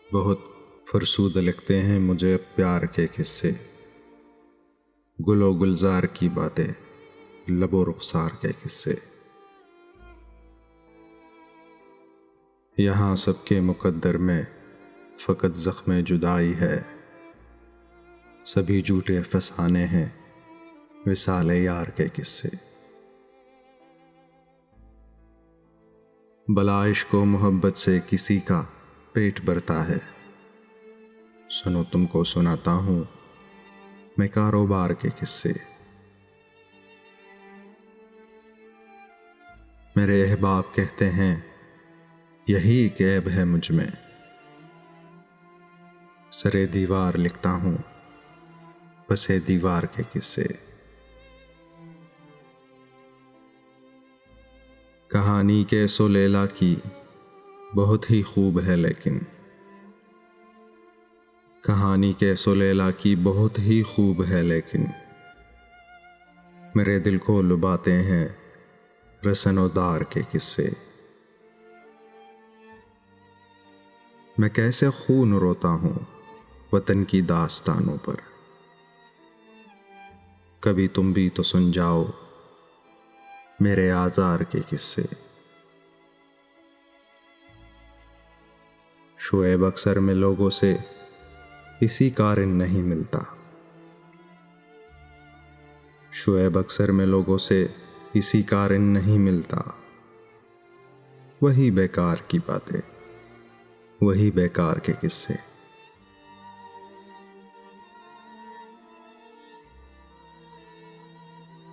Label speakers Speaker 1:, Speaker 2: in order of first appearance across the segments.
Speaker 1: बहुत फरसूद लगते हैं मुझे प्यार के किस्से, गुलो गुलजार की बातें, लबो रुखसार के किस्से। यहाँ सबके मुकद्दर में फ़कत ज़ख्म जुदाई है, सभी झूठे फसाने हैं विसाल यार के किस्से। भला इश्क व मोहब्बत से किसी का पेट भरता है, सुनो तुमको सुनाता हूँ मैं कारोबार के किस्से। मेरे अहबाब कहते हैं यही एक ऐब है मुझ में, सरे दीवार लिखता हूँ बसे दीवार के किस्से। कहानी के सुलैला की बहुत ही खूब है लेकिन, कहानी के सुलैला की बहुत ही खूब है लेकिन, मेरे दिल को लुभाते हैं रसनोदार के किस्से। मैं कैसे खून रोता हूँ वतन की दास्तानों पर, कभी तुम भी तो सुन जाओ मेरे आज़ार के किस्से। शुएब अक्सर में लोगों से इसी कारण नहीं मिलता, शुएब अक्सर में लोगों से इसी कारण नहीं मिलता, वही बेकार की बातें, वही बेकार के किस्से।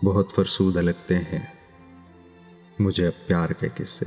Speaker 1: बहुत फरसूदा लगते हैं मुझे अब प्यार के किस्से।